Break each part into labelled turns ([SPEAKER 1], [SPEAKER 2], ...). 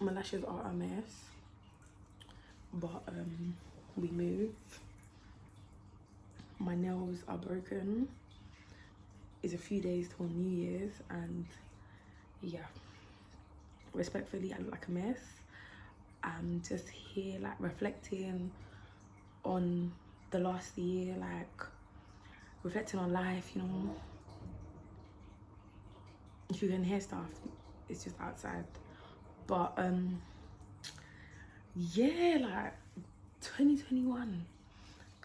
[SPEAKER 1] My lashes are a mess, but we move. My nails are broken. It's a few days till New Year's, and yeah, respectfully, I look like a mess. I'm just here like reflecting on the last year, like reflecting on life, you know. If you can hear stuff, it's just outside. But yeah, like 2021,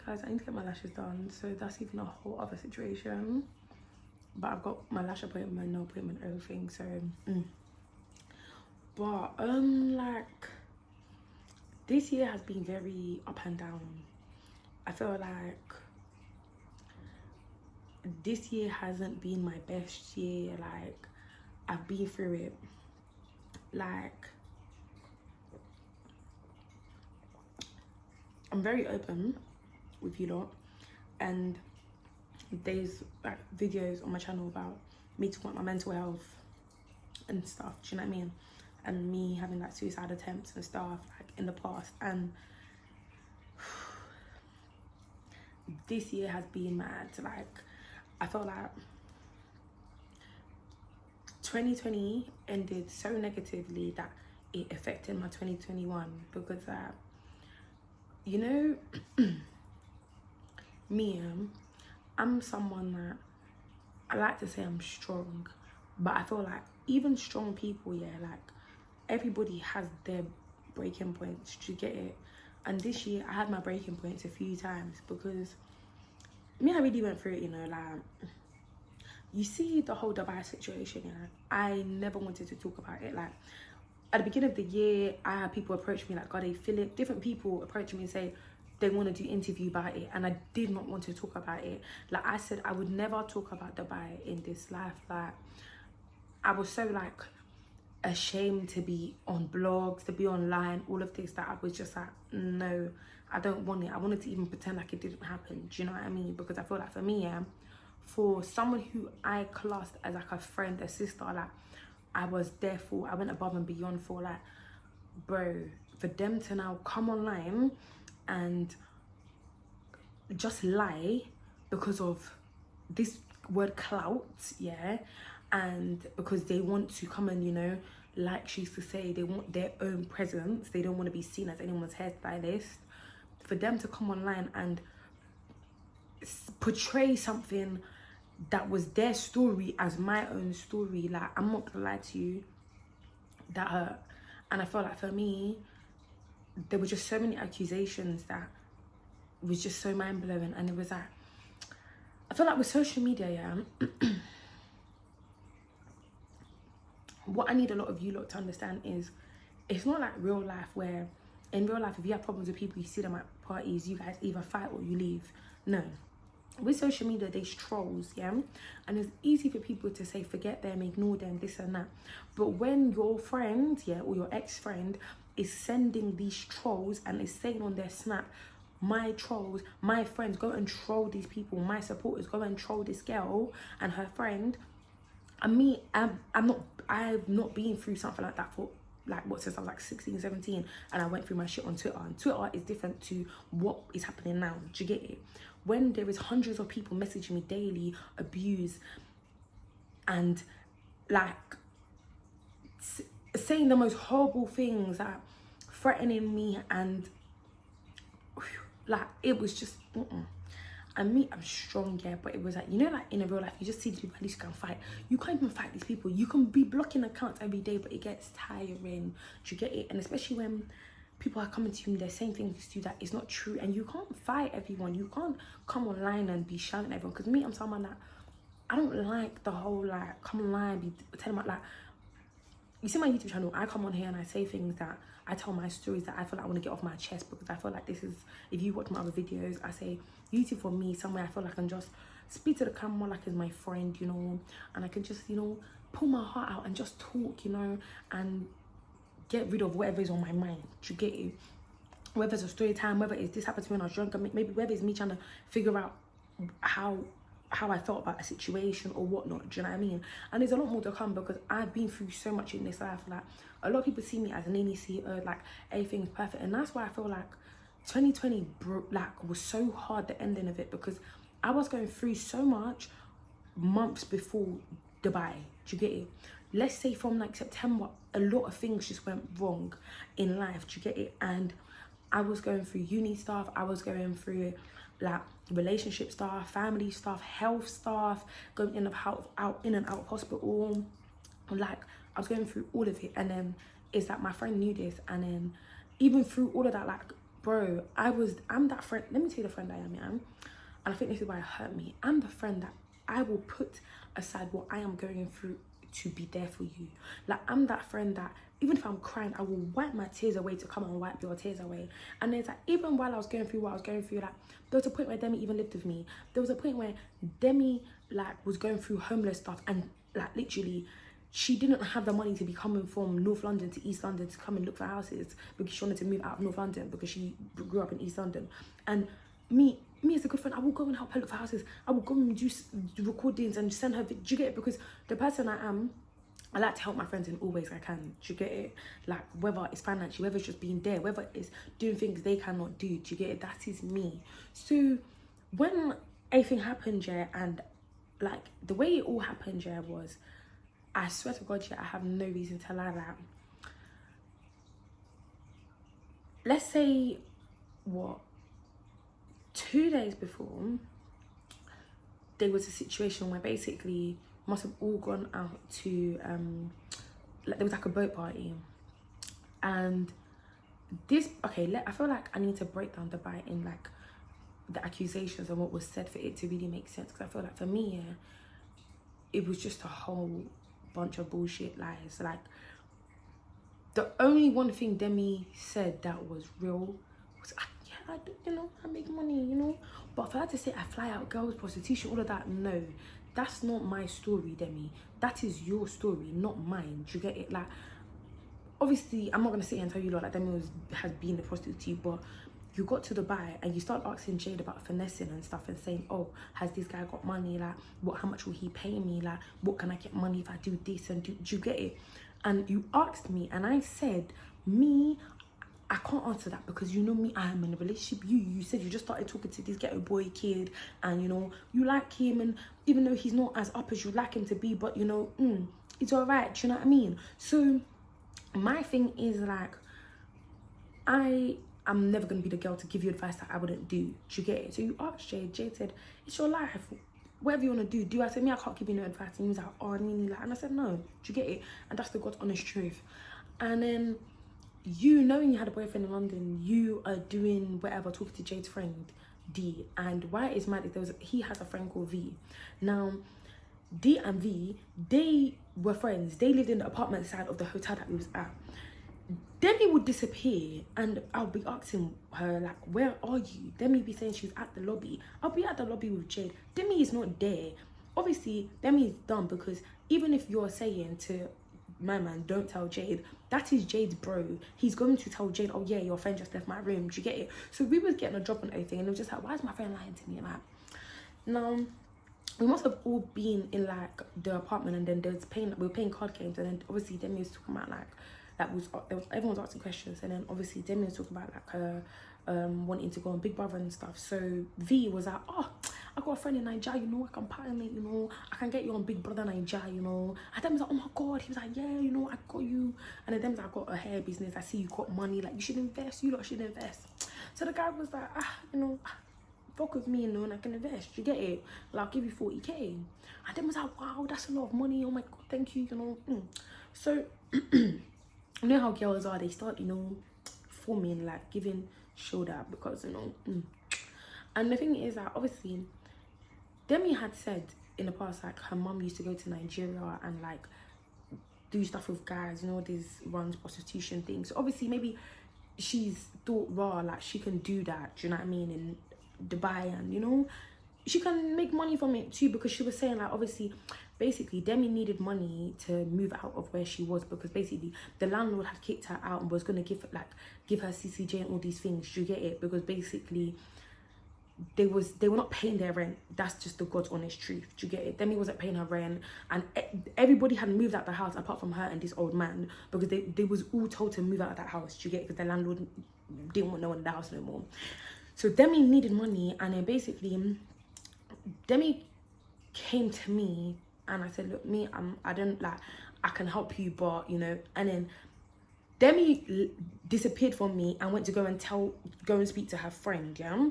[SPEAKER 1] guys, I need to get my lashes done, so that's even a whole other situation. But I've got my lash appointment, no appointment, everything, so but like this year has been very up and down. I feel like this year hasn't been my best year. Like, I've been through it. Like, I'm very open with you lot, and there's like videos on my channel about me talking about my mental health and stuff, do you know what I mean? And me having like suicide attempts and stuff like in the past, and this year has been mad. Like, I felt like 2020 ended so negatively that it affected my 2021, because you know, me, I'm someone that I like to say I'm strong, but I feel like even strong people, yeah, like everybody has their breaking points. Do you get it? And this year I had my breaking points a few times, because I really went through it, you know. Like, you see the whole Dubai situation, yeah, I never wanted to talk about it. Like, at the beginning of the year, I had people approach me like, God, Philip, different people approach me and say they want to do interview about it, and I did not want to talk about it. Like I said, I would never talk about Dubai in this life. Like, I was so like ashamed to be on blogs, to be online, all of this, that I was just like, no, I don't want it. I wanted to even pretend like it didn't happen. Do you know what I mean? Because I feel like for me, yeah, for someone who I classed as like a friend, a sister, like I was there for, I went above and beyond for, like, bro, for them to now come online and just lie because of this word clout, yeah, and because they want to come and, you know, like she used to say, they want their own presence, they don't want to be seen as anyone's hairstylist. For them to come online and portray something that was their story as my own story, like, I'm not gonna lie to you, that hurt. And I felt like for me, there were just so many accusations that was just so mind-blowing. And it was like, I feel like with social media, yeah, what I need a lot of you lot to understand is, it's not like real life, where in real life, if you have problems with people, you see them at parties, you guys either fight or you leave. No, with social media, there's trolls, yeah, and it's easy for people to say forget them, ignore them, this and that. But when your friend, yeah, or your ex-friend is sending these trolls and is saying on their snap, my trolls, my friends, go and troll these people, my supporters, go and troll this girl and her friend. And me, I've not been through something like that for like what, since I was like 16, 17, and I went through my shit on Twitter. And Twitter is different to what is happening now. Do you get it? When there is hundreds of people messaging me daily, abuse, and like saying the most horrible things, like threatening me, and like it was just And me, I'm strong, yeah, but it was like, you know, like in a real life, you just see these people, at least you can fight. You can't even fight these people. You can be blocking accounts every day, but it gets tiring. Do you get it? And especially when people are coming to you and they're saying things to you that is not true, and you can't fight everyone. You can't come online and be shouting at everyone. Because me, I'm someone that, I don't like the whole like come online, be telling about, like, you see my YouTube channel, I come on here and I say things that I tell my stories that I feel like I want to get off my chest, because I feel like this is, if you watch my other videos, I say YouTube for me, somewhere I feel like I can just speak to the camera like it's my friend, you know, and I can just, you know, pull my heart out and just talk, you know, and get rid of whatever is on my mind. Do you get it? Whether it's a story time, whether it's this happened to me when I was drunk, maybe whether it's me trying to figure out how how I felt about a situation or whatnot. Do you know what I mean? And there's a lot more to come because I've been through so much in this life. Like, a lot of people see me as an Nini CEO, like everything's perfect, and that's why I feel like 2020 was so hard, the ending of it, because I was going through so much months before Dubai. Do you get it? Let's say from like September, a lot of things just went wrong in life. Do you get it? And I was going through uni stuff. I was going through like relationship stuff, family stuff, health stuff, going in and out of hospital. Like, I was going through all of it. And then it's like my friend knew this, and then even through all of that, like, bro, I'm that friend. Let me tell you the friend I am, yeah. And I think this is why it hurt me. I'm the friend that I will put aside what I am going through to be there for you. Like, I'm that friend that even if I'm crying, I will wipe my tears away to come and wipe your tears away. And it's like, even while I was going through what I was going through, like, there was a point where Demi even lived with me. There was a point where Demi, like, was going through homeless stuff, and like, literally, she didn't have the money to be coming from North London to East London to come and look for houses because she wanted to move out of North London because she grew up in East London. And me as a good friend, I will go and help her look for houses. I will go and do recordings and send her. Do you get it? Because the person I am, I like to help my friends in all ways I can. Do you get it? Like, whether it's financially, whether it's just being there, whether it's doing things they cannot do. Do you get it? That is me. So when everything happened, yeah, and like the way it all happened, yeah, was, I swear to God, yeah, I have no reason to lie. That, let's say, what, 2 days before, there was a situation where basically must have all gone out to like, there was like a boat party, and this, okay, I feel like I need to break down Dubai in like the accusations and what was said for it to really make sense, because I feel like for me, yeah, it was just a whole bunch of bullshit lies. Like, the only one thing Demi said that was real was, yeah, I do, you know, I make money, you know. But for her to say I fly out girls, prostitution, all of that, no, that's not my story, Demi. That is your story, not mine. Do you get it? Like, obviously, I'm not gonna sit here and tell you like Demi has been a prostitute, but you got to Dubai and you start asking Jayde about finessing and stuff and saying, oh, has this guy got money? Like, how much will he pay me? Like, what can I get money if I do this? And do you get it? And you asked me, and I said, me, I can't answer that, because you know me, I am in a relationship. You said you just started talking to this ghetto boy kid, and you know, you like him, and even though he's not as up as you like him to be, but you know, it's all right. Do you know what I mean? So my thing is, like, I'm never going to be the girl to give you advice that I wouldn't do. Do you get it? So you asked Jayde. Jayde said, it's your life. Whatever you want to do. I said, me, I can't give you no advice. And he was like, oh, Nini, like, and I said, no. Do you get it? And that's the God's honest truth. And then, you knowing you had a boyfriend in London, you are doing whatever, talking to Jayde's friend, D. And why it's mad is he has a friend called V. Now, D and V, they were friends. They lived in the apartment side of the hotel that we was at. Demi would disappear, and I'll be asking her, like, where are you? Demi be saying she's at the lobby. I'll be at the lobby with Jayde. Demi is not there. Obviously, Demi is dumb, because even if you're saying to my man, don't tell Jayde, that is Jayde's bro. He's going to tell Jayde, oh yeah, your friend just left my room. Do you get it? So we was getting a job on everything, and it was just like, why is my friend lying to me? Like, now, we must have all been in like the apartment, and then we were playing card games, and then obviously Demi was talking about like, everyone was asking questions, and then obviously Demi was talking about like her wanting to go on Big Brother and stuff. So V was like, oh, I got a friend in Nigeria, you know, I can partner, you know, I can get you on Big Brother Nigeria, you know. And Demi was like, oh my God. He was like, yeah, you know, I got you. And then Demi was like, I got a hair business, I see you got money, like, you should invest, you lot should invest. So the guy was like, you know, fuck with me, you know, and I can invest. You get it? Like, I'll give you 40k. And Demi was like, wow, that's a lot of money, oh my God, thank you, you know. So you know how girls are, they start, you know, forming, like, giving shoulder, because, you know, And the thing is that, obviously, Demi had said in the past, like, her mum used to go to Nigeria and, like, do stuff with guys, you know, these runs prostitution things. So obviously, maybe she's thought, raw, like, she can do that, do you know what I mean, in Dubai, and, you know, she can make money from it too, because she was saying, like, obviously, basically, Demi needed money to move out of where she was, because basically the landlord had kicked her out and was going to give her CCJ and all these things. Do you get it? Because basically they were not paying their rent. That's just the God's honest truth. Do you get it? Demi wasn't paying her rent, and everybody had moved out the house apart from her and this old man, because they was all told to move out of that house. Do you get it? Because the landlord didn't want no one in the house no more. So Demi needed money, and then basically Demi came to me, and I said, look, I don't like, I can help you, but you know. And then Demi disappeared from me and went to go and speak to her friend, yeah,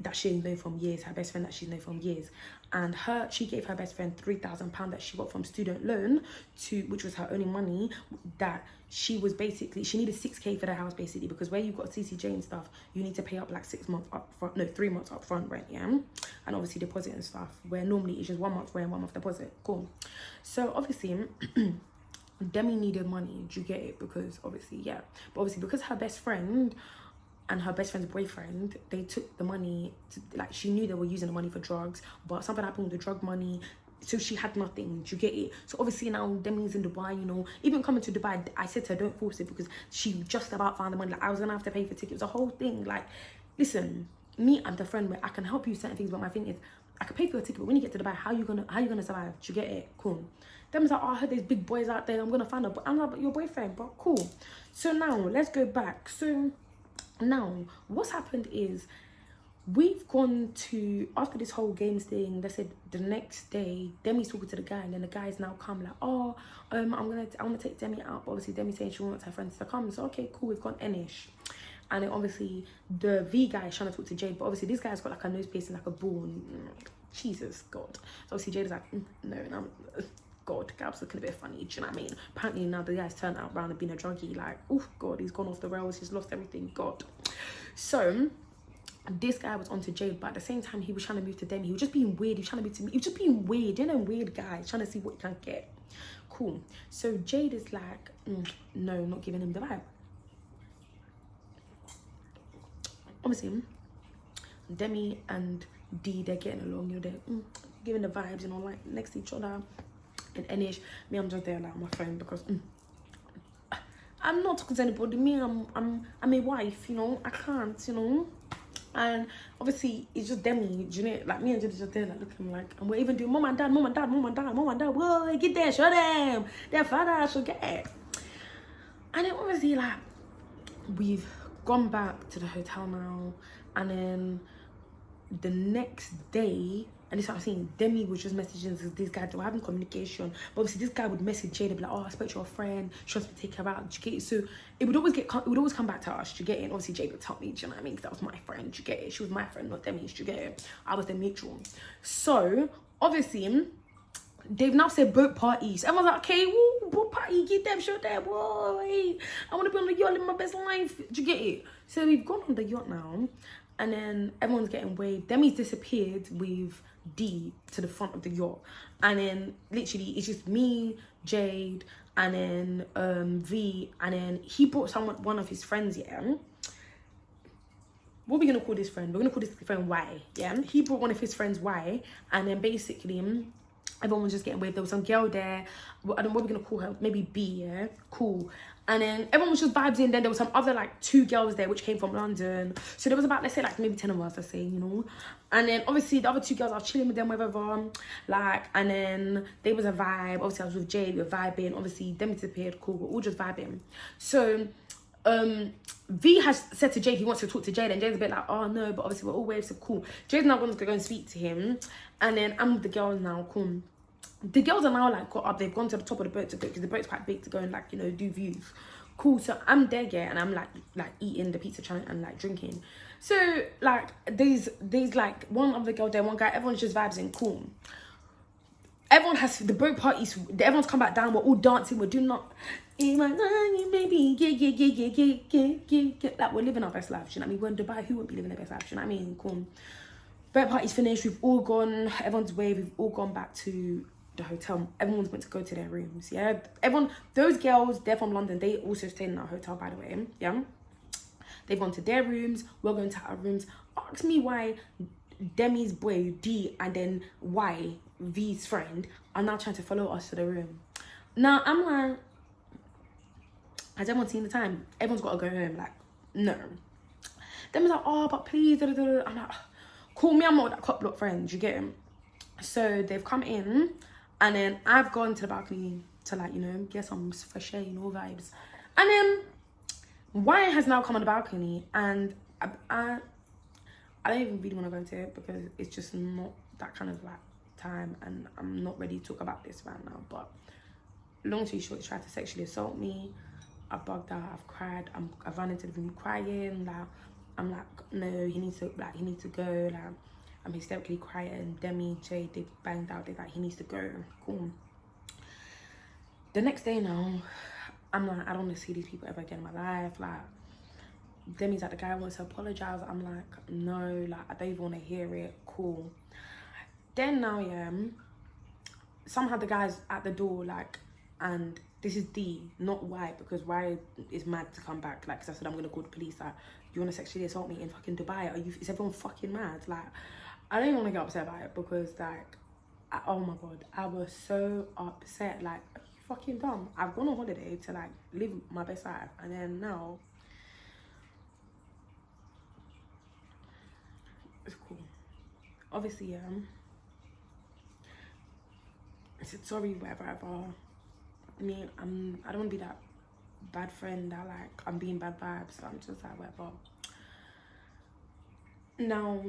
[SPEAKER 1] that she's known from years, her best friend that she's known from years. And she gave her best friend £3,000 that she got from student loan, which was her only money, that she was basically, she needed 6k for the house basically, because where you've got CCJ and stuff, you need to pay up like 6 months up front, no, 3 months up front rent, yeah, and obviously deposit and stuff, where normally it's just 1 month rent, 1 month deposit. Cool. So obviously Demi needed money. Do you get it? Because obviously, yeah, but obviously because her best friend and her best friend's boyfriend, they took the money to, like, she knew they were using the money for drugs, but something happened with the drug money, so she had nothing. Do you get it? So obviously now Demi's in Dubai, you know. Even coming to Dubai, I said to her, don't force it, because she just about found the money. Like, I was gonna have to pay for tickets, the whole thing. Like, listen, me, I'm the friend where I can help you certain things, but my thing is, I can pay for your ticket, but when you get to Dubai, how you gonna survive? Do you get it? Cool. Demi's like, oh, I heard there's big boys out there, I'm gonna find her. But I'm like, but your boyfriend, but cool. So now let's go back. So now what's happened is, we've gone to, after this whole games thing, they said the next day Demi's talking to the guy, and then the guy's now come like, oh, I want to take Demi out. But obviously Demi saying she wants her friends to come. So okay, cool, we've gone Enish. And then obviously the V guy is trying to talk to Jayde, but obviously this guy's got like a nose piercing, like a ball. Jesus God. So obviously Jayde is like, no, no, God, Gab's looking a bit funny. Do you know what I mean? Apparently now the guy's turned out around and been a druggie. Like, oh God, he's gone off the rails. He's lost everything. God. So this guy was onto Jayde, but at the same time he was trying to move to Demi. He was just being weird. He was trying to move to me. He was just being weird. You know, weird guy. He's trying to see what he can get. Cool. So Jayde is like, no, not giving him the vibe. Obviously, Demi and D, they're getting along. You know, they're giving the vibes, you know, like next to each other. And Enish, me, I'm just there like on my phone, because I'm not talking to anybody. Me, I'm a wife, you know. I can't, you know. And obviously it's just Demi, you know, like me and Jayde just there like looking like, and we're even doing mom and dad, whoa, get there, show them their father should get it. And then obviously, like, we've gone back to the hotel now, and then the next day, and this is what I'm saying, Demi was just messaging this guy, they were having communication, but obviously this guy would message Jayde, be like, oh, I spoke to your friend, she wants me to take her out. Do you get it? So it would always come back to us. Do you get it? And obviously Jayde would tell me, do you know what I mean? Because that was my friend. Do you get it? She was my friend, not Demi's. Do you get it? I was the mutual. So obviously they've now said boat parties. Everyone's like, okay, woo, boat party, get them, show them, boy. I want to be on the yacht, live my best life. Do you get it? So we've gone on the yacht now, and then everyone's getting waved. Demi's disappeared with D to the front of the yacht, and then literally it's just me, Jayde, and then V, and then he brought one of his friends. Yeah, what are we gonna call this friend? We're gonna call this friend Y. Yeah, he brought one of his friends Y, and then basically everyone was just getting waved. There was some girl there, I don't know what we're gonna call her, maybe B. Yeah, cool. And then everyone was just vibes in. Then there was some other like 2 girls there which came from London. So there was about, let's say like maybe 10 of us, let's say, you know. And then obviously the other 2 girls, I was chilling with them, whatever. Like, and then there was a vibe. Obviously I was with Jayde, we were vibing. Obviously Demi disappeared, cool, we're all just vibing. So V has said to Jayde he wants to talk to Jayde, and Jayde's a bit like, oh no, but obviously we're all waves, so cool. Jayde's now going to go and speak to him, and then I'm with the girls now, cool. The girls are now like got up, they've gone to the top of the boat to go, because the boat's quite big to go and like, you know, do views. Cool. So I'm there, yeah, and I'm like eating the pizza challenge and like drinking. So like there's like one other girl there, one guy, everyone's just vibes in, cool. Everyone has the boat parties, everyone's come back down, we're all dancing, we're doing not baby, yeah. Like we're living our best lives, you know what I mean? We're in Dubai, who won't be living their best lives, you know what I mean? Cool. Boat party's finished, we've all gone, everyone's away, we've all gone back to the hotel. Everyone's went to go to their rooms. Yeah, everyone, those girls, they're from London, they also stayed in our hotel, by the way. Yeah, they've gone to their rooms, we're going to our rooms. Ask me why Demi's boy D and then Y, V's friend, are now trying to follow us to the room. Now I'm like, has everyone seen the time? Everyone's got to go home. Like, no. Demi's like, oh, but please, I'm like, Cool, me, I'm not that cop block friend, you get him? So they've come in, and then I've gone to the balcony to, like, you know, get some fresh air, you know, vibes. And then Wyatt has now come on the balcony, and I don't even really want to go into it because it's just not that kind of like time, and I'm not ready to talk about this right now. But long story short, he tried to sexually assault me. I bugged out, I've cried, I've run into the room crying, like, I'm like, no, he needs to go, like, I'm hysterically crying. Demi, Jayde, they banged out, they're like, he needs to go, cool. The next day now, I'm like, I don't want to see these people ever again in my life, like, Demi's like, the guy wants to apologize. I'm like, no, like, I don't even want to hear it, cool. Then now, yeah, somehow the guy's at the door, like, and this is D, not Y, because Y is mad to come back. Like, cause I said, I'm gonna call the police. Like, you wanna sexually assault me in fucking Dubai? Is everyone fucking mad? Like, I don't even wanna get upset about it because, like, oh my God, I was so upset. Like, are you fucking dumb? I've gone on holiday to, like, live my best life, and then now, it's cool. Obviously, yeah, I said sorry, whatever. I mean, I don't want to be that bad friend that, like, I'm being bad vibes, so I'm just like, whatever. Now,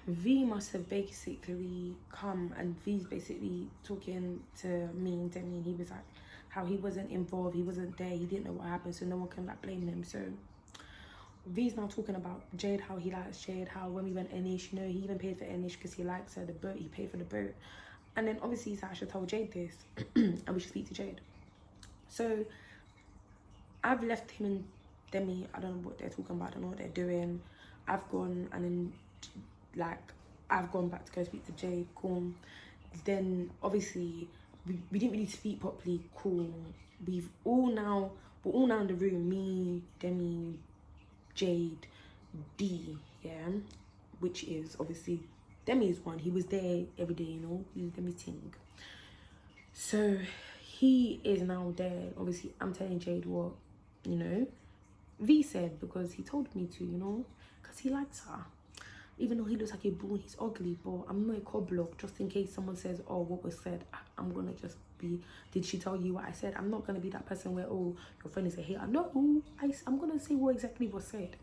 [SPEAKER 1] V must have basically come, and V's basically talking to me and Demi, and he was like, how he wasn't involved, he wasn't there, he didn't know what happened, so no one can, like, blame him. So V's now talking about Jayde, how he likes Jayde, how when we went Enish, you know, he even paid for Enish because he likes her, the boat, he paid for the boat. And then obviously he's like, I should tell Jayde this, and we should speak to Jayde. So I've left him and Demi, I don't know what they're talking about, I don't know what they're doing. I've gone, and then, like, I've gone back to go speak to Jayde, cool. Then obviously we didn't really speak properly, cool. We're all now in the room, me, Demi, Jayde, D, yeah, which is obviously Demi's one. He was there every day, you know, he was Demi's ting. So he is now there. Obviously I'm telling Jayde what, you know, V said, because he told me to, you know, because he likes her. Even though he looks like a bull, he's ugly, but I'm not a coblock. Just in case someone says, oh, what was said, I'm gonna just be, did she tell you what I said? I'm not gonna be that person where, oh, your friend is a hater. No, I'm gonna say what exactly was said.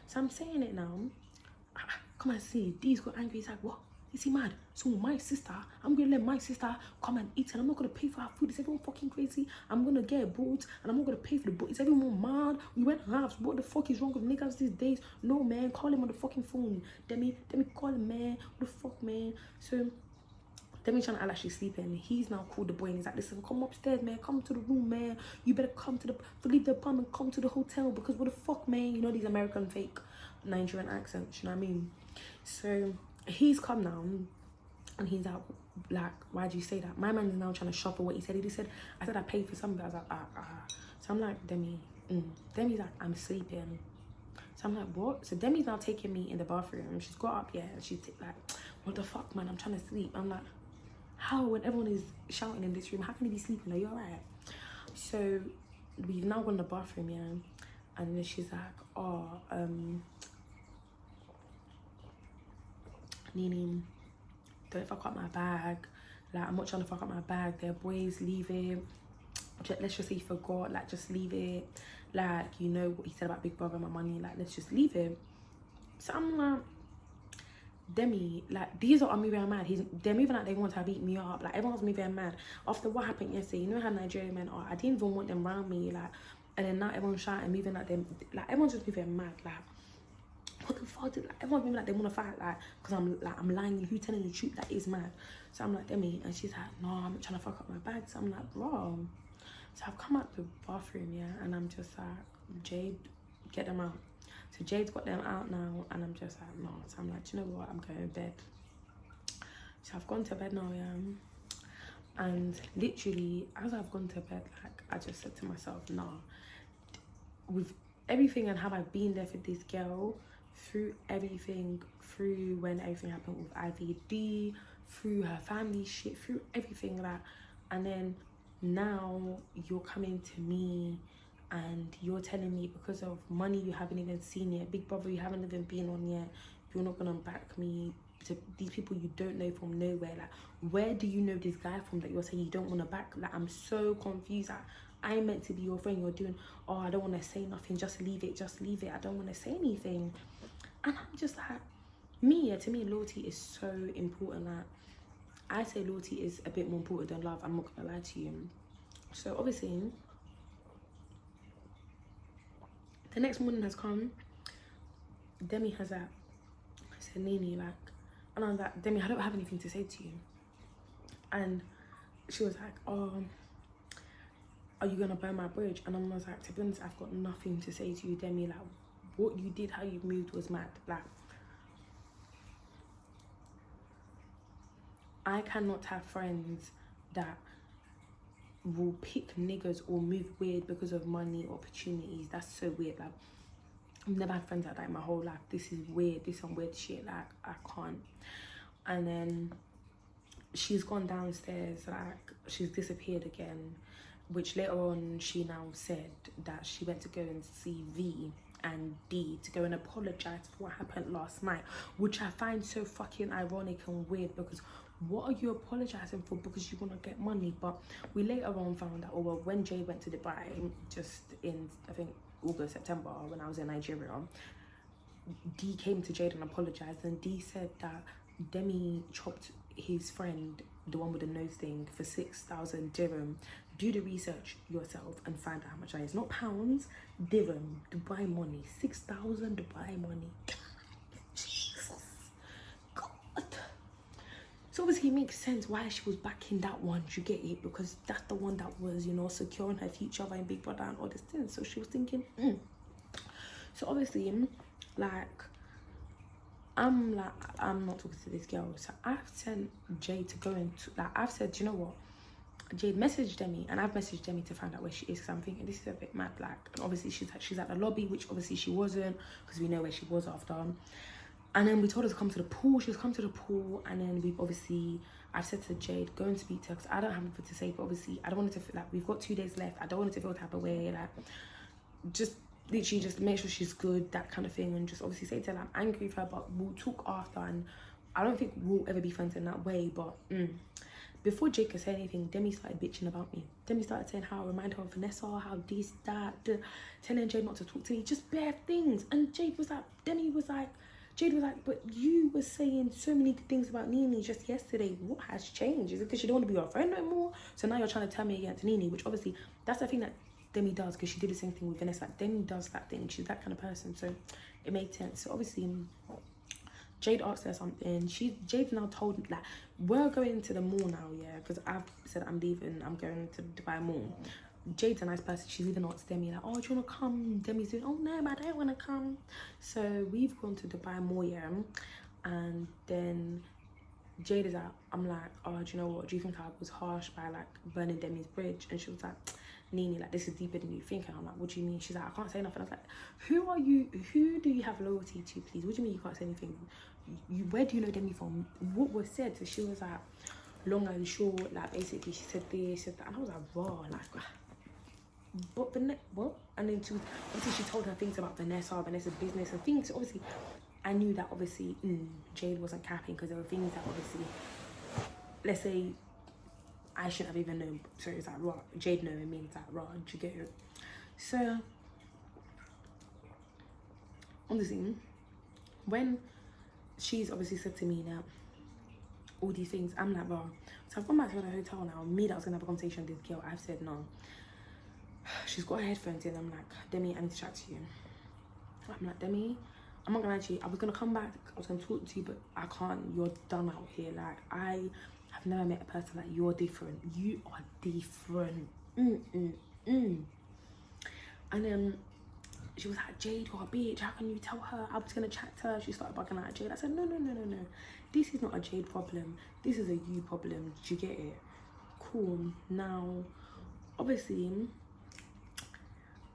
[SPEAKER 1] So I'm saying it now. Come and see, D's got angry. He's like, what? Is he mad? So my sister, I'm gonna let my sister come and eat, and I'm not gonna pay for her food. Is everyone fucking crazy? I'm gonna get a boat, and I'm not gonna pay for the boat. Is everyone mad? We went halves. What the fuck is wrong with niggas these days? No, man, call him on the fucking phone. Demi call him, man. What the fuck, man? So Demi trying to act like she's sleeping. He's now called the boy, and he's like, listen, come upstairs, man. Come to the room, man. You better come to leave the apartment, come to the hotel, because what the fuck, man? You know these American fake Nigerian accents, you know what I mean? So he's come now, and he's out, like, why'd you say that? My man is now trying to shuffle what he said. He said, I said I paid for something. I was like, So I'm like, Demi, Demi's like, I'm sleeping. So I'm like, what? So Demi's now taking me in the bathroom. She's got up, yeah, and she's like, what the fuck, man? I'm trying to sleep. I'm like, how, when everyone is shouting in this room, how can you be sleeping? Are you alright? So we've now gone to the bathroom, yeah, and then she's like, oh, Nini, don't fuck up my bag. Like, I'm not trying to fuck up my bag. They're boys, leave it. Let's just say he forgot. Like, just leave it. Like, you know what he said about Big Brother, my money. Like, let's just leave it. So I'm like, Demi, like, these are moving mad. They're moving like they want to beat me up. Like, everyone's moving mad. After what happened yesterday, you know how Nigerian men are. I didn't even want them around me. Like, and then now everyone's shouting, moving like them. Like, everyone's just moving mad. Like, what the fuck? Like, everyone's moving like they want to fight. Like, because I'm lying. Who's telling the truth? That is mad. So I'm like, Demi, and she's like, no, I'm trying to fuck up my bag. So I'm like, bro. So I've come out the bathroom, yeah, and I'm just like, Jayde, get them out. So Jayde's got them out now, and I'm just like, no. So I'm like, you know what? I'm going to bed. So I've gone to bed now, yeah. And literally, as I've gone to bed, like, I just said to myself, nah, with everything and how I've been there for this girl, through everything, through when everything happened with IVD, through her family shit, through everything, like, and then now you're coming to me and you're telling me because of money you haven't even seen yet, Big Brother you haven't even been on yet, you're not gonna back me to these people you don't know from nowhere. Like, where do you know this guy from that you're saying you don't want to back? Like, I'm so confused. Like, I'm meant to be your friend. You're doing, oh, I don't want to say nothing. Just leave it. Just leave it. I don't want to say anything. And I'm just like, to me, loyalty is so important. Like, I say loyalty is a bit more important than love. I'm not gonna lie to you. So obviously, the next morning has come. Demi has that. I said, Nini, like, and I was like, Demi, I don't have anything to say to you. And she was like, oh, are you gonna burn my bridge? And I was like, to be honest, I've got nothing to say to you, Demi. Like, what you did, how you moved was mad. Like, I cannot have friends that will pick niggas or move weird because of money or opportunities. That's so weird. Like, I've never had friends like that in my whole life. This is weird. This is some weird shit. Like, I can't. And then she's gone downstairs. Like, she's disappeared again. Which later on, she now said that she went to go and see V and D to go and apologize for what happened last night, which I find so fucking ironic and weird, because what are you apologizing for? Because you want to get money? But we later on found out, or well, when Jay went to Dubai, just in, I think, August, September, when I was in Nigeria, D came to Jayde and apologized, and D said that Demi chopped his friend, the one with the nose thing, for 6,000 dirham. Do the research yourself and find out how much that is. Not pounds, dirham, Dubai money. 6,000 Dubai money. Jesus. God. So obviously it makes sense why she was backing that one. You get it? Because that's the one that was, you know, securing her future by Big Brother and all this thing. So she was thinking, So obviously, like, I'm not talking to this girl. So I've sent Jay to go into, like, I've said, you know what, Jayde, messaged Demi, and I've messaged Demi to find out where she is, because I'm thinking this is a bit mad. Like, and obviously she's at the lobby, which obviously she wasn't, because we know where she was after. And then we told her to come to the pool. She's come to the pool, and then we've obviously, I've said to Jayde, go and speak to her, because I don't have anything to say, but obviously I don't want it to feel like, we've got 2 days left, I don't want it to feel type of way, like, just literally just make sure she's good, that kind of thing, and just obviously say to her, I'm angry with her, but we'll talk after. And I don't think we'll ever be friends in that way. But before Jake could say anything, Demi started bitching about me. Demi started saying how I remind her of Vanessa, how this, that, telling Jayde not to talk to me, just bare things. And Jayde was like, Jayde was like, but you were saying so many good things about Nini just yesterday. What has changed? Is it because she don't want to be your friend no more? So now you're trying to turn me against Nini, which obviously that's the thing that Demi does, because she did the same thing with Vanessa. Like, Demi does that thing. She's that kind of person. So it made sense. So obviously, Jayde asked her something. Jayde now told me, like, we're going to the mall now, yeah, because I've said I'm leaving, I'm going to Dubai Mall. Jayde's a nice person. She's even asked Demi, like, oh, do you want to come? Demi's doing, oh no, I don't want to come. So we've gone to Dubai Mall, yeah, and then Jayde is like, I'm like, oh, do you know what, do you think I was harsh by, like, burning Demi's bridge? And she was like, Nini, like, this is deeper than you think. And I'm like, what do you mean? She's like, I can't say nothing. I was like, who are you? Who do you have loyalty to, please? What do you mean you can't say anything? Where do you know Demi from? What was said? So she was like, long and short, like, basically she said this, said that. And I was like, raw, like, but what? And then she was, obviously she told her things about Vanessa's business and things. So obviously I knew that obviously Jayde wasn't capping, because there were things that obviously, let's say, I shouldn't have even known. So it's like, raw, Jayde knowing means like, raw, do you get it? So obviously when she's obviously said to me now all these things, I'm like, raw. So I've gone back to the hotel now. Me that was gonna have a conversation with this girl, I've said no. She's got her headphones in. I'm like, Demi, I need to chat to you. I'm like, Demi, I'm not gonna lie to you, I was gonna come back, I was gonna talk to you, but I can't. You're done out here. Like, I have never met a person like, you're different. You are different. And then she was like, Jayde, you're a bitch, how can you tell her? I was gonna chat to her. She started bugging out at Jayde. I said, no. This is not a Jayde problem. This is a you problem. Did you get it? Cool. Now, obviously,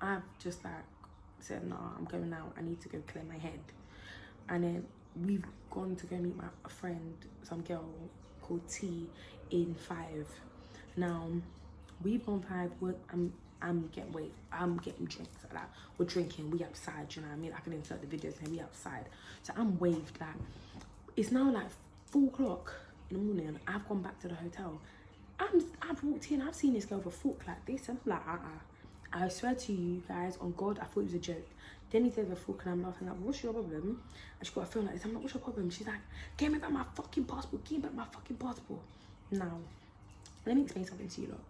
[SPEAKER 1] I've just like said, nah, I'm going out. I need to go clear my head. And then we've gone to go meet a friend, some girl called T, in 5. Now, we've gone 5. I'm getting drinks like we're drinking, we outside, you know what I mean? I can insert the videos and we outside. So I'm waved like it's now like 4 o'clock in the morning. I've gone back to the hotel. I've walked in, I've seen this girl with a fork like this, and I'm like, I swear to you guys, on God, I thought it was a joke. Then he said the fork and I'm laughing like, what's your problem? And she got a phone like this. I'm like, what's your problem? She's like, give me back my fucking passport, give me back my fucking passport. Now, let me explain something to you lot.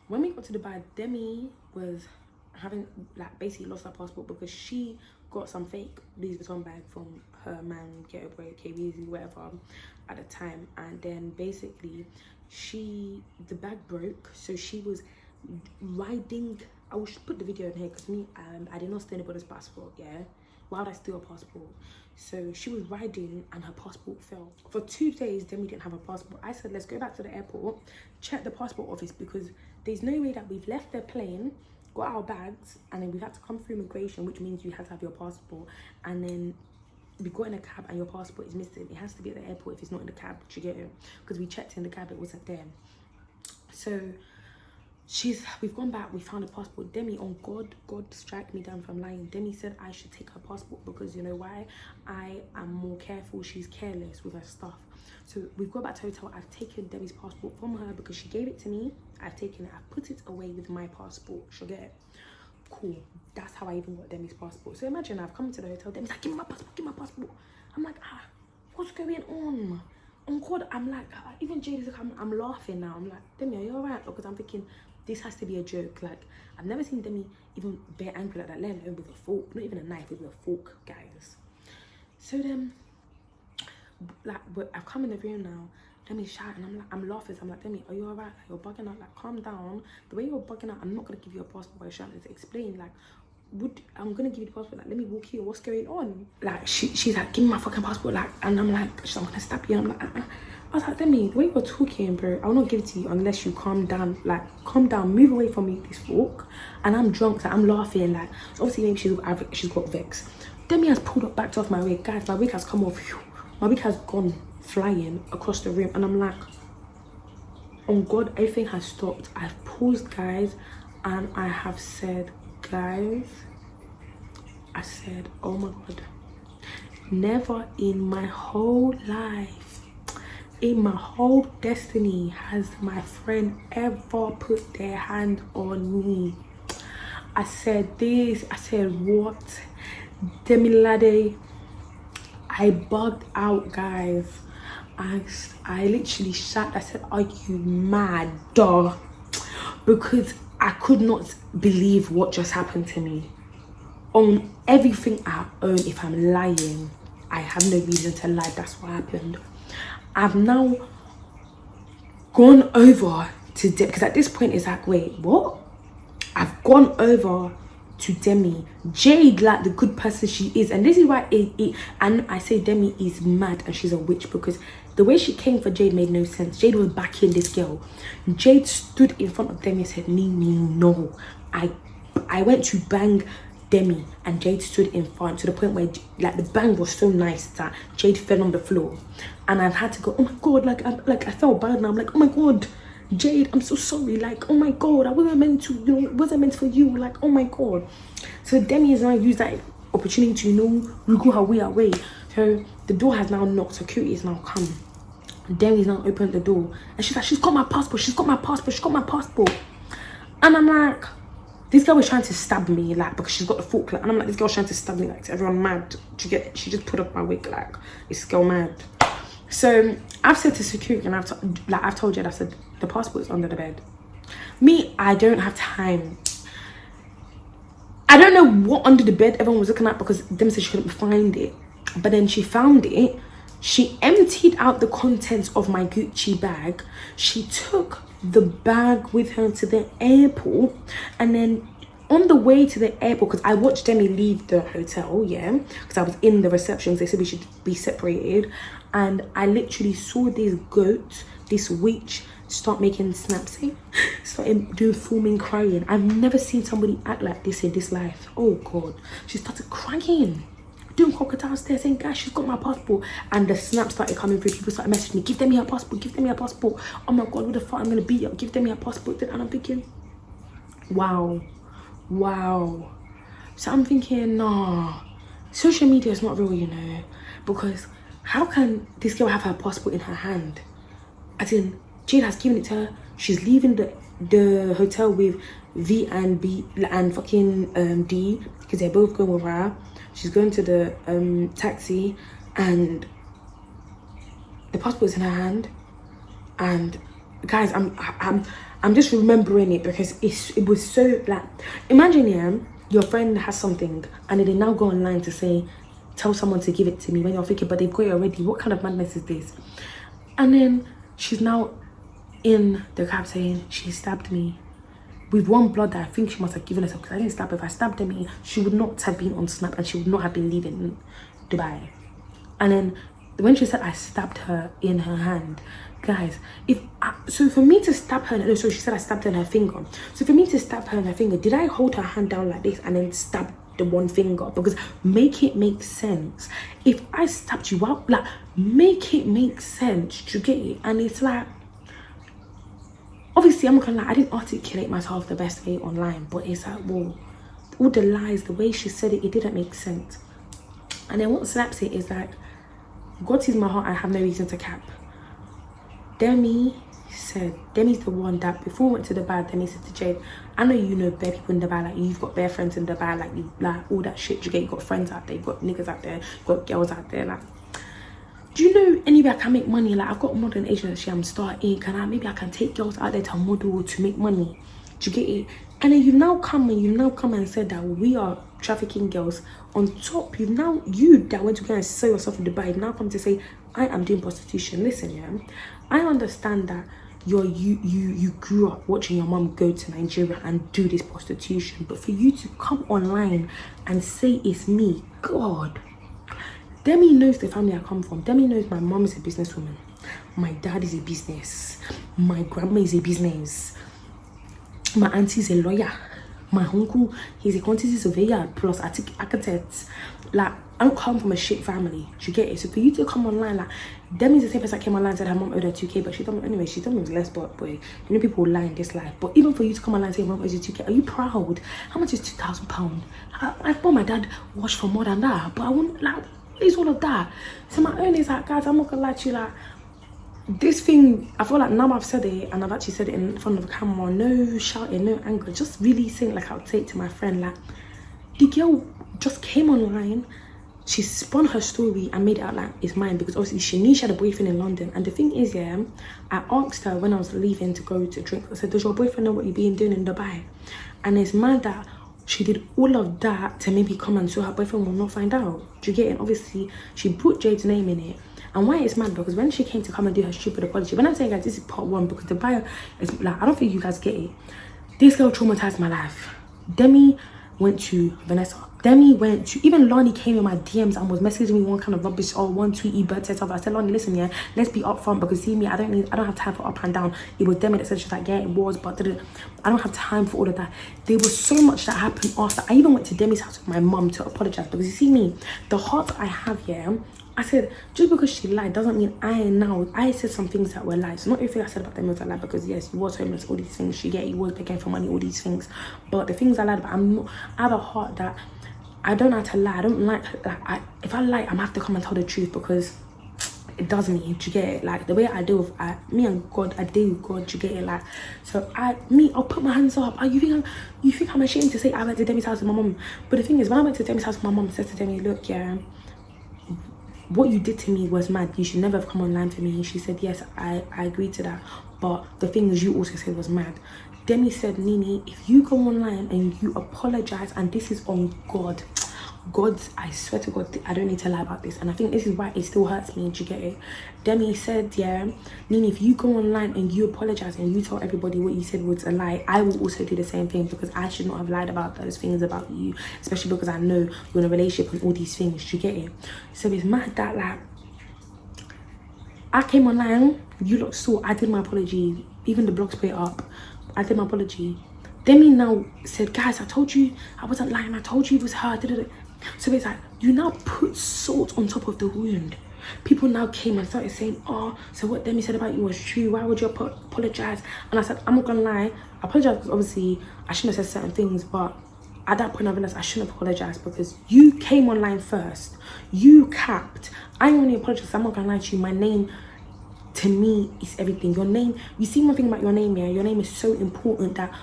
[SPEAKER 1] When we got to Dubai, Demi was having like basically lost her passport because she got some fake Louis Vuitton bag from her man, Getaway, KBZ, whatever, at the time. And then basically the bag broke, so she was riding. I will put the video in here because I did not steal anybody's passport. Yeah, why would I steal a passport? So she was riding and her passport fell. For 2 days, then we didn't have a passport. I said, let's go back to the airport, check the passport office, because there's no way that we've left the plane, got our bags, and then we had to come through immigration, which means you have to have your passport, and then we got in a cab and your passport is missing. It has to be at the airport if it's not in the cab to get it, because we checked in the cab, it wasn't there. So we've gone back, we found a passport. Demi, on God strike me down if I'm lying, Demi said I should take her passport because you know why? I am more careful. She's careless with her stuff. So we've got back to the hotel. I've taken Demi's passport from her because she gave it to me. I've taken it, I've put it away with my passport. She'll get it. Cool. That's how I even got Demi's passport. So imagine I've come to the hotel, Demi's like, give me my passport, give me my passport. I'm like, what's going on? On God, I'm like, even Jayde's like, I'm laughing now. I'm like, Demi, are you alright? Because I'm thinking, this has to be a joke. Like, I've never seen Demi even bare angry like that, let alone with a fork. Not even a knife, with a fork, guys. So then, like, I've come in the room now. Demi's shouting. I'm laughing. So I'm like, Demi, are you alright? Like, you're bugging out. Like, calm down. The way you're bugging out, I'm not gonna give you a passport by shouting. To explain, like, I'm gonna give you the passport. Like, let me walk here. What's going on? Like, she's like, give me my fucking passport. Like, and I'm like, I'm gonna stab you. And I'm like, I was like, Demi, the way you're talking, bro, I will not give it to you unless you calm down. Like, calm down, move away from me, this fork. And I'm drunk, so I'm laughing. Like, so obviously maybe she's got vex. Demi has pulled up, backed off my wig. Guys, my wig has come off. My wig has gone flying across the room. And I'm like, on God, everything has stopped. I've paused, guys, and I have said, guys, I said, oh my God, never in my whole life, in my whole destiny, has my friend ever put their hand on me. I said this, I said what? Demi Lade, I bugged out, guys. I literally shot. I said, are you mad, duh? Because I could not believe what just happened to me. On everything I own, if I'm lying, I have no reason to lie. That's what happened. I've now gone over to Demi, because at this point it's like, wait, what? I've gone over to Demi. Jayde, like the good person she is, and this is why and I say Demi is mad and she's a witch, because the way she came for Jayde made no sense. Jayde was backing this girl. Jayde stood in front of Demi and said, no. I went to bang Demi and Jayde stood in front, to the point where like the bang was so nice that Jayde fell on the floor, and I've had to go, oh my God, like I felt bad now. I'm like, oh my God, Jayde, I'm so sorry. Like, oh my God, I wasn't meant to, you know, it wasn't meant for you. Like, oh my God. So Demi has now used that opportunity to, you know, wriggle her way away. So the door has now knocked. Security has now come. Demi's now opened the door and she's like, she's got my passport, she's got my passport, she's got my passport. And I'm like, this girl was trying to stab me, like, because she's got the fork, like, and I'm like, this girl's trying to stab me, like, to everyone mad. She just put up my wig, like, this girl mad. So I've said to security, and I've told Jayde, I said, the passport's under the bed. Me, I don't have time. I don't know what under the bed everyone was looking at, because Demi said she couldn't find it. But then she found it. She emptied out the contents of my Gucci bag. She took the bag with her to the airport, and then on the way to the airport, because I watched Demi leave the hotel, yeah, because I was in the reception, they said we should be separated, and I literally saw this goat, this witch, start making snaps, started doing filming, crying. I've never seen somebody act like this in this life. Oh God, she started crying, doing crocodile stairs, saying, guys, she's got my passport. And the snap started coming through. People started messaging me, give Demi her passport, give Demi her passport. Oh my God, what the fuck, I'm gonna beat you, give Demi her passport. And I'm thinking, Wow. So I'm thinking, nah, social media is not real, you know, because how can this girl have her passport in her hand? As in, Jayde has given it to her. She's leaving the hotel with V and B and fucking D, because they're both going with her. She's going to the taxi, and the passport's in her hand. And guys, I'm just remembering it because it was so like, imagine, yeah, your friend has something and then they now go online to say, tell someone to give it to me, when you're thinking, but they've got it already. What kind of madness is this? And then she's now in the cab saying she stabbed me with one blood that I think she must have given herself, because I didn't stab her. If I stabbed her, she would not have been on Snap and she would not have been leaving Dubai. And then when she said I stabbed her in her hand, guys, so for me to stab her, no, so she said I stabbed her in her finger. So for me to stab her in her finger, did I hold her hand down like this and then stab the one finger? Because make it make sense. If I stabbed you out, like, make it make sense. Do you get it? And it's like, obviously, I'm not gonna lie, I didn't articulate myself the best way online, but it's like, whoa, all the lies, the way she said it, it didn't make sense. And then what slaps it is like, God sees my heart, I have no reason to cap. Demi's the one that before we went to Dubai, Demi said to Jayde, I know you know bare people in Dubai, like you've got bare friends in Dubai, like you, like all that shit you get, you got friends out there, you got niggas out there, you got girls out there, like, do you know anywhere I can make money? Like, I've got a modeling agency I'm starting, maybe I can take girls out there to model to make money. Do you get it? And then you've now come and said that we are trafficking girls. On top, you that went to go and sell yourself in Dubai, you've now come to say I am doing prostitution. Listen, yeah, I understand that you grew up watching your mom go to Nigeria and do this prostitution, but for you to come online and say it's me, God. Demi knows the family I come from. Demi knows my mom is a businesswoman. My dad is a business. My grandma is a business. My auntie is a lawyer. My uncle, he's a quantity surveyor plus architect. Like, I don't come from a shit family. Do you get it? So for you to come online, like, Demi's the same person that came online and said her mom owed her 2K, but she told me, anyway, she told me it was less, but boy, you know people lie in this life. But even for you to come online and say your mom owes you 2K, are you proud? How much is £2,000? I thought my dad washed for more than that, but I wouldn't, like, what is all of that? So my own is like, guys, I'm not gonna lie to you, like, this thing, I feel like now I've said it and I've actually said it in front of a camera, no shouting, no anger, just really saying, like, I would say it to my friend, like, the girl just came online, she spun her story and made it out like it's mine, because obviously she knew she had a boyfriend in London. And the thing is, yeah, I asked her when I was leaving to go to drink, I said, does your boyfriend know what you've been doing in Dubai? And it's mad that she did all of that to maybe come and so her boyfriend will not find out. Do you get it? Obviously, she put Jayde's name in it. And why it's mad, because when she came to come and do her stupid apology, when I'm saying, guys, this is part one, because the bio is like, I don't think you guys get it. This girl traumatized my life. Demi went to Vanessa. Demi went to, even Lonnie came in my DMs and was messaging me one kind of rubbish or one tweety bird set off. I said, Lonnie, listen, yeah, let's be upfront, because see me, I don't have time for up and down. It was Demi that said, she's like, yeah, it was, but I don't have time for all of that. There was so much that happened after. I even went to Demi's house with my mum to apologize, because you see me, the heart I have here, I said, just because she lied doesn't mean I said some things that were lies. Not everything I said about them was a lie, because yes, he was homeless, all these things, he was begging for money, all these things. But the things I lied about, I have a heart that I don't know how to lie. I don't like if I lie, I'm gonna have to come and tell the truth, because it does me. Do you get it? Like, the way I deal with me and God, I deal with God. Do you get it? Like, so I'll put my hands up. You think I'm ashamed to say I went to Demi's house with my mom? But the thing is, when I went to Demi's house with my mom, I said to Demi, look, yeah, what you did to me was mad. You should never have come online for me. She said, yes, I agreed to that. But the things you also said was mad. Demi said, Nini, if you go online and you apologize, and this is on God, I swear to God, I don't need to lie about this. And I think this is why it still hurts me. Do you get it? Demi said, yeah, Nini, if you go online and you apologize and you tell everybody what you said was a lie, I will also do the same thing, because I should not have lied about those things about you, especially because I know you're in a relationship and all these things. Do you get it? So it's mad that, like, I came online, you lot saw, I did my apology, even the blog split up, I did my apology. Demi now said, guys, I told you I wasn't lying, I told you it was her. So it's like, you now put salt on top of the wound. People now came and started saying, oh, so what Demi said about you was true, why would you apologize? And I said, I'm not gonna lie, I apologize because obviously I shouldn't have said certain things, but at that point I realized I shouldn't apologize because you came online first, you capped. I only apologize, I'm not gonna lie to you, my name to me is everything. Your name, you see one thing about your name, yeah, your name is so important that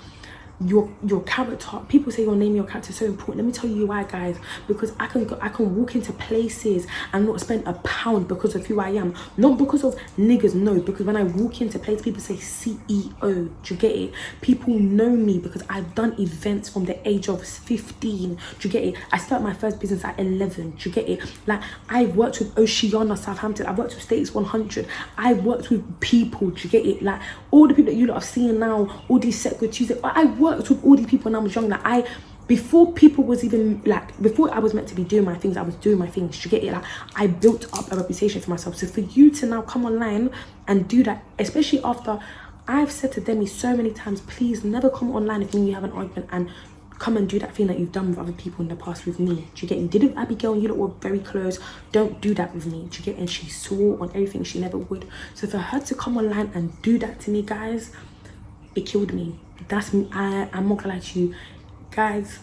[SPEAKER 1] your character, people say your name, your character is so important. Let me tell you why, guys. Because I can walk into places and not spend a pound because of who I am, not because of niggas, no, because when I walk into places, people say CEO. Do you get it? People know me because I've done events from the age of 15. Do you get it? I started my first business at 11. Do you get it? Like, I've worked with Oceana, Southampton, I've worked with States 100, I've worked with people. Do you get it? Like, all the people that you lot are seeing now, all these Secret Tuesday, I worked with all these people when I was young. Like, before people was even, like, before I was meant to be doing my things, I was doing my things. Do you get it? Like, I built up a reputation for myself. So for you to now come online and do that, especially after I've said to Demi so many times, please never come online if you have an argument and come and do that thing that you've done with other people in the past with me. Do you get it? You did it with Abigail and you lot were very close. Don't do that with me. Do you get it? And she swore on everything she never would. So for her to come online and do that to me, guys, it killed me. That's me. I'm not gonna lie to you, guys.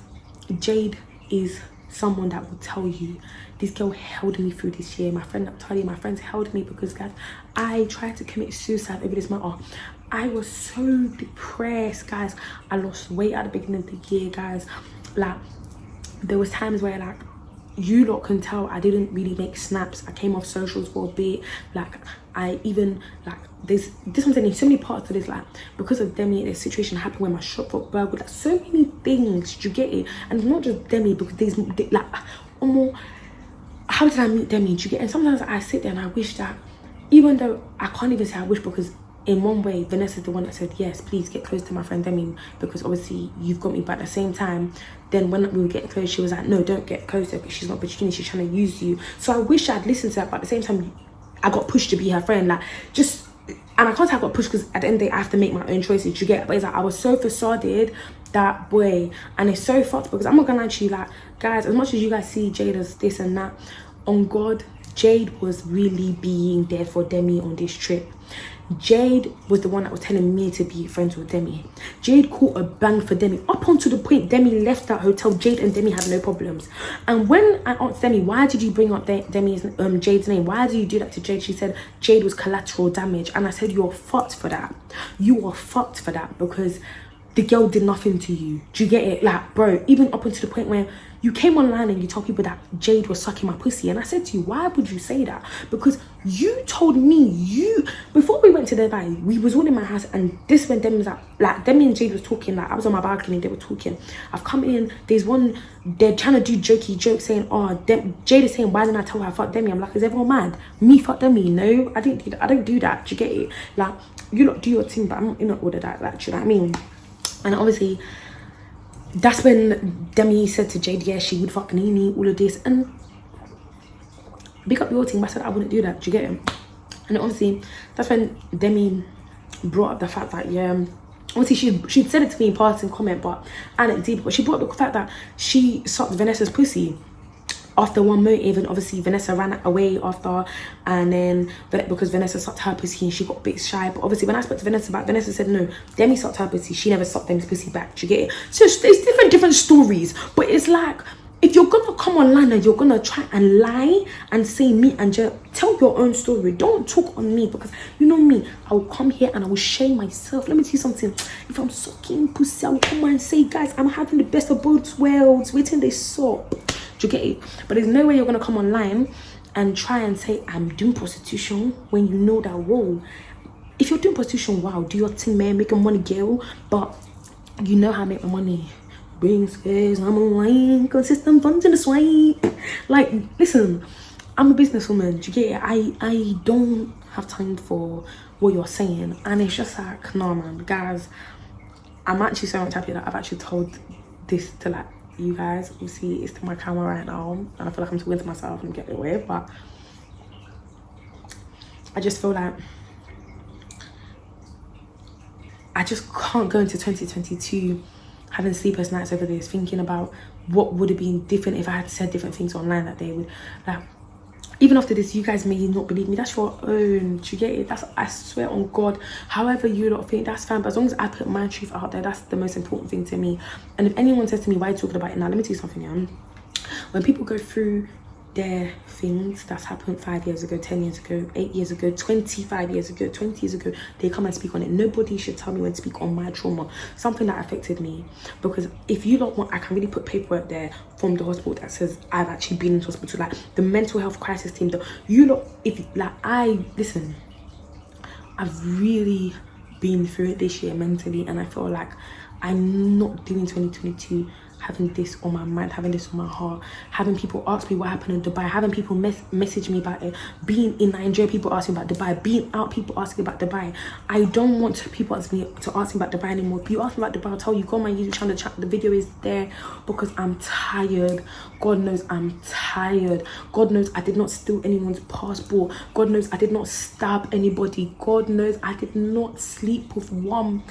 [SPEAKER 1] Jayde is someone that will tell you, this girl held me through this year. My friend, I'm telling you, my friends held me because, guys, I tried to commit suicide over this matter. I was so depressed, guys. I lost weight at the beginning of the year, guys. Like, there was times where, like, you lot can tell I didn't really make snaps. I came off socials for a bit. Like, I even, like, this one's in so many parts of this, like, because of Demi, this situation happened where my shop got burgled. Like, so many things. Do you get it? And it's not just Demi, because there's like, how did I meet Demi? Do you get it? And sometimes I sit there and I wish that, even though I can't even say I wish, because in one way Vanessa's the one that said, yes, please get close to my friend Demi, because obviously you've got me. But at the same time, then when we were getting close, she was like, no, don't get closer because she's not opportunity, she's trying to use you. So I wish I'd listened to that, but at the same time I got pushed to be her friend. Like, just, and I can't say I got pushed because at the end of the day I have to make my own choices. You get it? But it's like I was so facaded, that boy, and it's so fucked because I'm not gonna lie to you, like, guys, as much as you guys see Jayde as this and that, on God, Jayde was really being there for Demi on this trip. Jayde was the one that was telling me to be friends with Demi. Jayde caught a bang for Demi up onto the point Demi left that hotel. Jayde and Demi had no problems. And when I asked Demi, why did you bring up Jayde's name? Why did you do that to Jayde? She said Jayde was collateral damage. And I said, you're fucked for that. You are fucked for that because the girl did nothing to you. Do you get it? Like, bro, even up until the point where you came online and you told people that Jayde was sucking my pussy. And I said to you, why would you say that? Because you told me, before we went to Dubai, we was all in my house, and this when Demi was like Demi and Jayde was talking, like, I was on my balcony, they were talking. I've come in, there's one, they're trying to do jokey jokes saying, oh, Jayde is saying, why didn't I tell her I fucked Demi? I'm like, is everyone mad? Me fuck Demi? No, I didn't do that. I don't do that. Do you get it? Like, you lot do your thing, but I'm not in order that, like, do you know what I mean? And obviously, that's when Demi said to Jayde, yeah, she would fuck Nini, all of this. And big up your team, but I said I wouldn't do that. Do you get him? And obviously, that's when Demi brought up the fact that, yeah, obviously she'd said it to me in passing comment, but I didn't deep. But she brought up the fact that she sucked Vanessa's pussy after one motive, and obviously Vanessa ran away after, and then because Vanessa sucked her pussy and she got a bit shy. But obviously when I spoke to Vanessa back, Vanessa said no, Demi sucked her pussy, she never sucked Demi's pussy back. Do you get it? So it's different stories, but it's like, if you're gonna come online and you're gonna try and lie and say me and Jay, tell your own story. Don't talk on me, because you know me, I will come here and I will shame myself. Let me tell you something. If I'm sucking pussy, I will come and say, guys, I'm having the best of both worlds. Wait till they suck. Do you get it? But there's no way you're gonna come online and try and say I'm doing prostitution when you know that, whoa, if you're doing prostitution, wow, do your thing, man, make money, girl. But you know how I make my money. Bring scares, I'm online, consistent funds in the swipe. Like, listen, I'm a businesswoman. Do you get it? I don't have time for what you're saying, and it's just like, no, man, guys. I'm actually so much happy that I've actually told this to, like, you guys. You see, it's to my camera right now, and I feel like I'm talking to myself and getting away, but I just feel like I just can't go into 2022 having sleepless nights over this, thinking about what would have been different if I had said different things online that day. Would, like, even after this, you guys may not believe me. That's your own. Do you get it? That's, I swear on God, however you lot think, that's fine. But as long as I put my truth out there, that's the most important thing to me. And if anyone says to me, why are you talking about it now? Let me tell you something, yeah? When people go through their things that's happened 5 years ago, 10 years ago, 8 years ago, 25 years ago, 20 years ago, they come and speak on it. Nobody should tell me when to speak on my trauma, something that affected me. Because if you don't want, I can really put paperwork there from the hospital that says I've actually been in hospital, like the mental health crisis team. You lot, if like listen, I've really been through it this year mentally, and I feel like I'm not doing 2022 having this on my mind, having this on my heart, having people ask me what happened in Dubai, having people message me about it, being in Nigeria, people asking about Dubai, being out, people asking about Dubai. I don't want people ask me about Dubai anymore. If you ask me about Dubai, I'll tell you, go on my YouTube channel, the video is there, because I'm tired. God knows I'm tired. God knows I did not steal anyone's passport. God knows I did not stab anybody. God knows I did not sleep with one.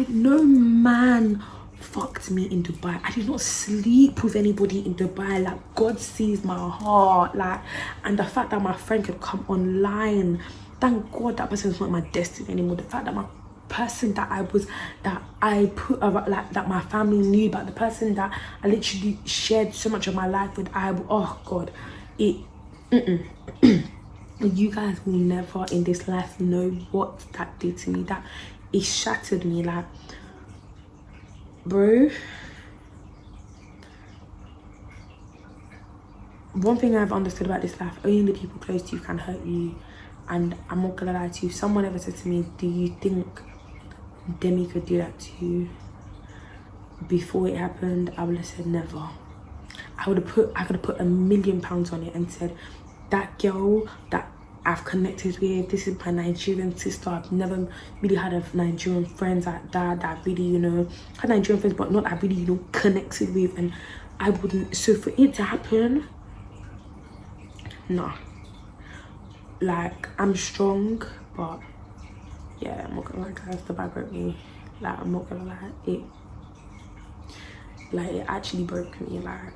[SPEAKER 1] No man fucked me in Dubai. I did not sleep with anybody in Dubai. Like, God sees my heart. Like, and the fact that my friend could come online, thank God that person is not my destiny anymore. The fact that my person that I put around, like, that my family knew about, the person that I literally shared so much of my life with, oh God, you guys will never in this life know what that did to me. That it shattered me. Like, bro, one thing I've understood about this life, only the people close to you can hurt you. And I'm not gonna lie to you, someone ever said to me, do you think Demi could do that to you? Before it happened, I would have said never. I could have put £1 million on it and said, that girl that I've connected with, this is my Nigerian sister. I've never really had a Nigerian friends like that really, you know, had Nigerian friends, but not that really, you know, connected with. And I wouldn't, so for it to happen, nah. Like, I'm strong, but yeah, I'm not gonna lie, guys, the bag broke me. Like, I'm not gonna lie, it actually broke me. Like,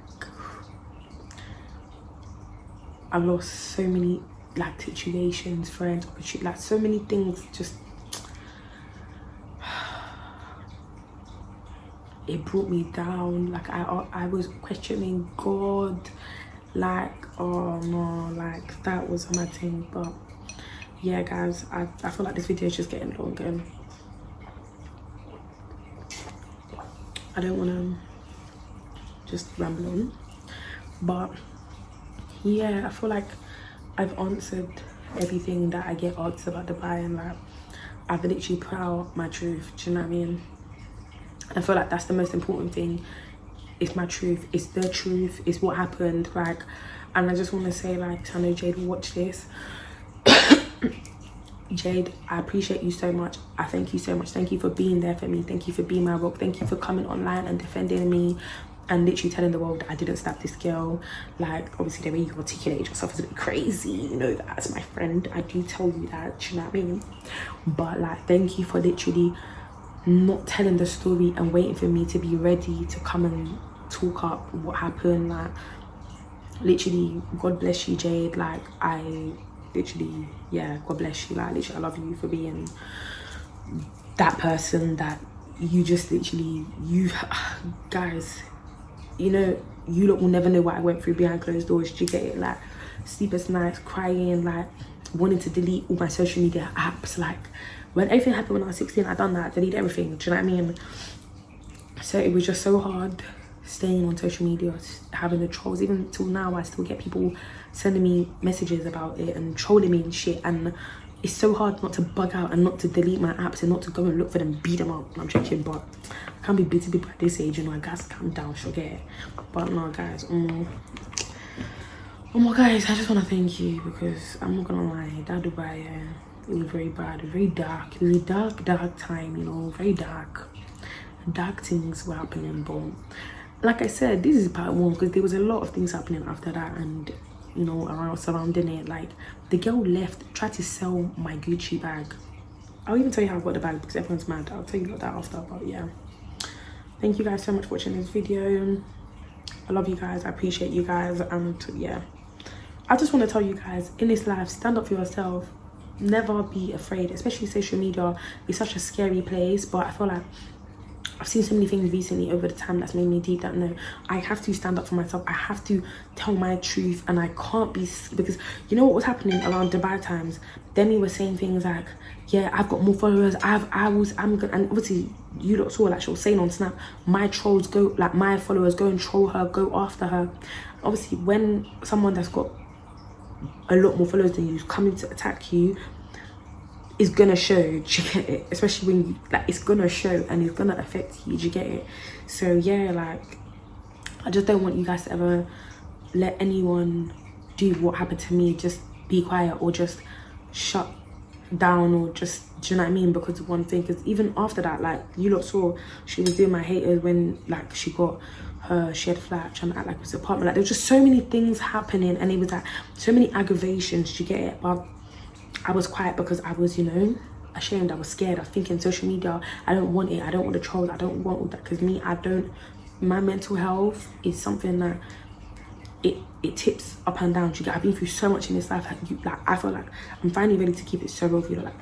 [SPEAKER 1] I lost so many, like, situations, friends, opportunities, like, so many things. Just, it brought me down. Like, I was questioning God. Like, oh no, like, that was my thing. But yeah, guys, I feel like this video is just getting long, and I don't want to just ramble on. But yeah, I feel like I've answered everything that I get asked about Dubai, and like, I've literally put out my truth. Do you know what I mean? I feel like that's the most important thing. It's my truth, it's the truth, it's what happened. Like, and I just want to say, like, I know Jade will watch this. Jade, I appreciate you so much. I thank you so much. Thank you for being there for me. Thank you for being my rock. Thank you for coming online and defending me and literally telling the world that I didn't stab this girl. Like, obviously the way you articulate yourself is a bit crazy, you know, that as my friend, I do tell you that, do you know what I mean? But like, thank you for literally not telling the story and waiting for me to be ready to come and talk up what happened. Like, literally, God bless you, Jade. Like, I literally, yeah, God bless you. Like, literally, I love you for being that person that you just literally, you guys, you know, you lot will never know what I went through behind closed doors. Do you get it? Like, sleepless nights, crying, like, wanting to delete all my social media apps. Like, when everything happened when I was 16, I done that, delete everything. Do you know what I mean? So it was just so hard staying on social media, having the trolls. Even till now, I still get people sending me messages about it and trolling me and shit. And it's so hard not to bug out and not to delete my apps and not to go and look for them, beat them up. I'm joking, but I can't be beating people at this age, you know. I gotta calm down, forget it. But no, guys, oh my guys, I just want to thank you, because I'm not gonna lie, that Dubai, it was very bad, very dark. It was a dark time, you know, very dark things were happening. But like I said, this is part one, because there was a lot of things happening after that, and you know, around surrounding it. Like, the girl left, tried to sell my Gucci bag. I'll even tell you how I got the bag, because everyone's mad. I'll tell you about that after. But yeah, thank you guys so much for watching this video. I love you guys, I appreciate you guys, and yeah, I just want to tell you guys, in this life, stand up for yourself. Never be afraid, especially social media is such a scary place. But I feel like I've seen so many things recently over the time that's made me deep that no, I have to stand up for myself. I have to tell my truth, and I can't be, because you know what was happening around Dubai times. Demi was saying things like, yeah, I've got more followers, I'm good, and obviously you lot saw, like, she was saying on Snap, my trolls go, like, my followers go and troll her, go after her. Obviously when someone that's got a lot more followers than you is coming to attack you, is gonna show. Do you get it? Especially when you, like, it's gonna show and it's gonna affect you. Do you get it? So yeah, like, I just don't want you guys to ever let anyone do what happened to me. Just be quiet, or just shut down, or just, do you know what I mean? Because of one thing. Because even after that, like, you lot saw she was doing my haters when, like, she got her shared flat, trying to act like it was an apartment. Like, there was just so many things happening, and it was like so many aggravations. Do you get it? But I was quiet because I was, you know, ashamed. I was scared. I was thinking social media, I don't want it. I don't want the trolls. I don't want all that. Because me, my mental health is something that it tips up and down. You get, I've been through so much in this life. Like, I feel like I'm finally ready to keep it so real with you. Like,